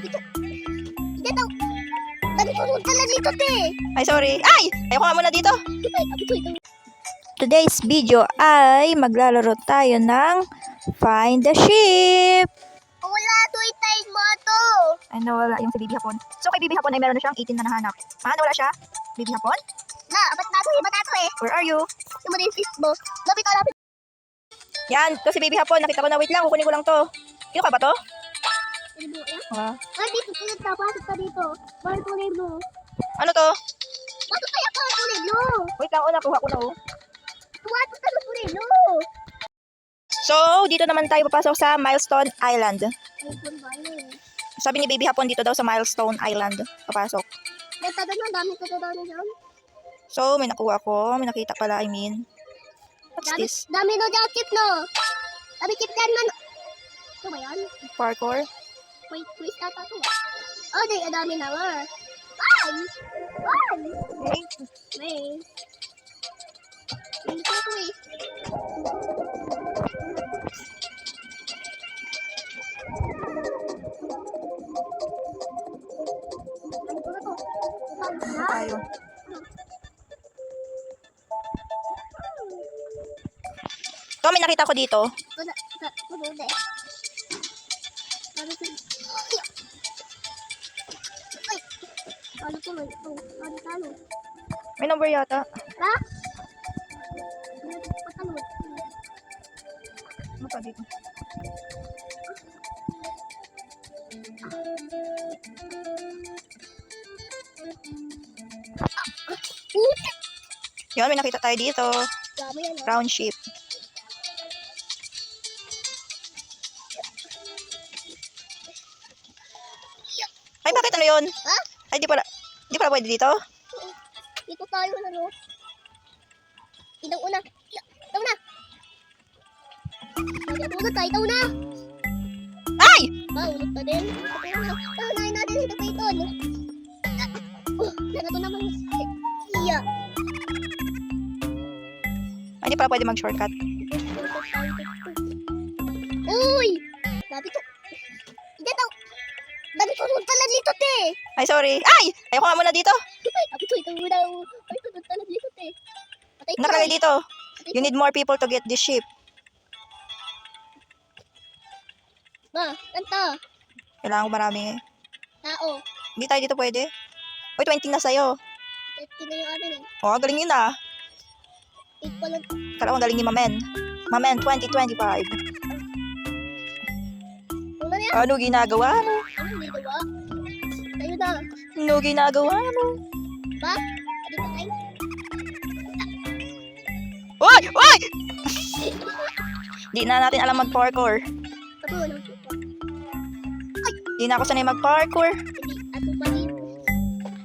Dito. Nagpupunta na dito, te. Ay, sorry. Ay! Ayoko nga muna dito. Ito. Today's video ay maglalaro tayo ng Find the Ship. Wala to itayin mo to. Ay, nawala yung si Bibi Hapon. So, kay Bibi Hapon ay meron na siyang 18 na nahanap. Nawala siya? Bibi Hapon? Na, ba't nato eh? Where are you? Yung mo din Facebook. Lapit. Yan, to si Bibi Hapon. Nakita ko na, wait lang, kukunin ko lang to. Sino ka ba to? Ah. Ay, dito, tulad na. Pasok ka dito. Bakit kulay blue? Ano to? Pasok kaya ka kulay blue. Wait lang, nakuha ko na oh. Pasok ka kulay blue. So, dito naman tayo papasok sa Milestone Island. Ay, kung ba yun? Sabi ni Bibi Hapon dito daw sa Milestone Island. Papasok. May tagal na, dami ko na dyan. So, may nakuha ko. May nakita pala, I mean. What's this? Dami no dyan, chip no. Dami chip dyan man. Ito ba yan? Parkour. Wait, quiz ata to. Oh, di, dami na nga. Ay! Okay. May. Hindi ko quiz. Ano ko na to? Tayo. So, may nakita ko dito. Maganda eh. Sabi ko. Ay! Ano ko man? Ano? May number yata. Ha? Patalot. Ano pa dito? Yun, may nakita tayo dito. Dami yan ah. Round ship. Ay, bakit ano yun? Ha? Ay, di pala pwede dito? Dito tayo na no. Idang una. Itaw na. Itaw na. Ay! Ulot pa din. Tanayin natin ito pa ito. Nagato naman. Iya. Ay, di pala pwede mag-shortcut. Uy! Sabi to. Dito. Dami ko tala dito, te. Ay, sorry. Ay! Ayoko nga muna dito. Sabi ko, ito muna. Ay, tala dito, te. Patay ko. Nakalagay dito. You need more people to get this ship. Ba, kanta. Kailangan ko marami eh. Tao. Hindi tayo dito pwede. Uy, 20 na sa'yo. Ito na yung amin eh. Oh, galing yun ah. 8 pa lang. Kala ko galing ni Mamen. Mamen, 2025. Ano na yan? Ano ginagawa mo? Ano, hindi gawa? Tayo na. Ano ginagawa mo? Ba? Adi pa tayo? Uy! Uy! Di na natin alam mag-parkour. Ito, ano? Di na ako sanay mag-parkour. Hindi, ato pa dito.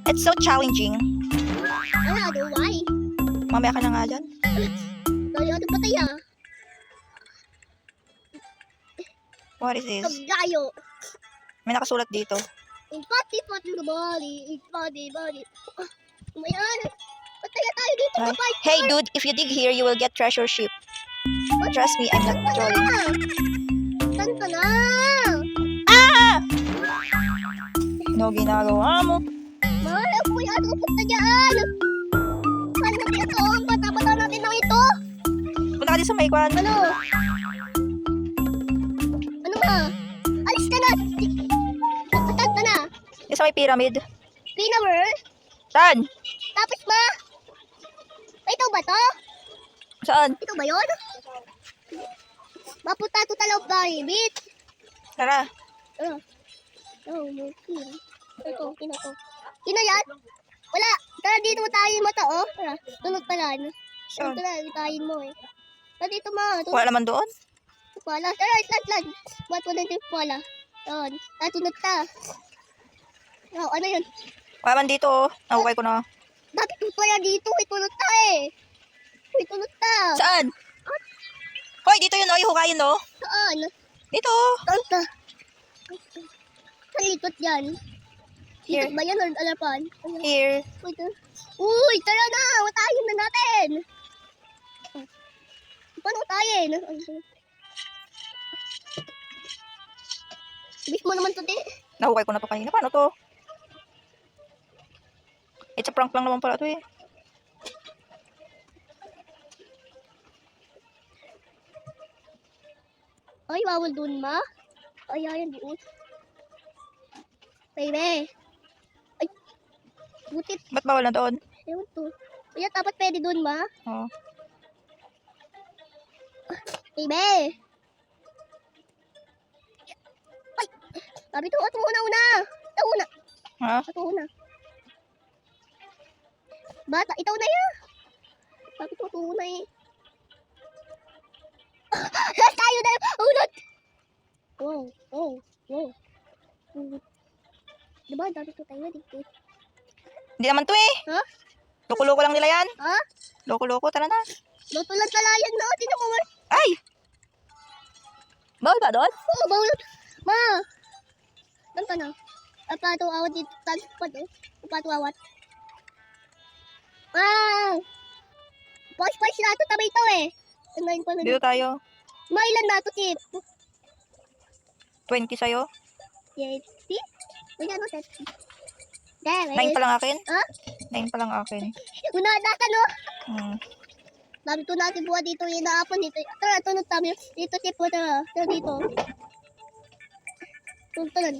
It's so challenging. Ano, why? Mamaya ka na nga dyan. Tayo, ato pa tayo. What is this? Paggayo. May nakasulat dito. In pati the body. In body. Umayan. Pataya tayo dito, Ay. kapay. Hey dude, if you dig here, you will get treasure ship. Trust me, I'm not trolling. Saan ka na? Ah! Ano ginagawa mo? Mahal, ako yung ato punta dyan. Saan natin ito? Ang bata-bata natin na ito. Punta ka din sa Maykwan. Ano? Ano nga? Alis ka na. Saan ka na? Yung sa may pyramid. Pinamer? Saan? Tapos ba? Ay, ito ba to? Saan? Ito ba yun? Mapunta to talaw ba, bit? Tara. Okay. Ito, kina to. Kina yan? Wala. Tara, dito mo tayo mo to, oh. Tara, tunod pala. Saan? Ito na, tayin mo eh. Tara, dito mo. Wala naman doon. Pala. Tara, itlag. Ba't wala yung pala? Yun. Tunod ta. Oh, ano yun? Wala man dito oh. Nahukay ko na. Bakit mo pala dito? Tunod ta eh. Tunod ta. Saan? Hoy, dito yun oh. Ihukayin oh. Saan? Dito oh. Tanta. Saan likot yan? Here. Likot ba yan or alapan? Here. Uy, tara na! Matayin na natin! Paano tayin? Bis mo naman to, di. Nahukay ko na to kanina. Paano to? It's a prank lang naman pala to eh. Ay, bawal dun, ma. Ay, ayan, doon. Baby. Ay, butit. Ba't bawal na doon? Ewan to. Ay, dapat pwede dun, ma. Oo. Baby. Ay, sabi to, ito una. Ito una. Ha? Ito una. Bata, ito na yan. Sabi to, ito una eh. Tayo na yung ulot. Wow. Diba, dati to tayo dito. Hindi naman to eh. Ha? Loko-loko lang nila yan. Ha? Loko-loko, tara na. Luto lang talayan na. Tinan mo, ma. Ay! Bawal ba doon? Oo, bawal. Ma. Doon ka na. Pato awat dito. Pato awat. Wow. Pois na ito. Tabay ito eh. Tingnan ko na. Dito tayo. Mailan na ito, Chip? 20 sa'yo. Yes. See? Wait, ano, set? There 9 pa lang akin. Ha? 9 pa lang akin. Una na ka, no? Hmm. Dito natin buha dito. Inaapon dito. Tara, tunod tayo. Dito, Chip. Tara, dito. Tunod.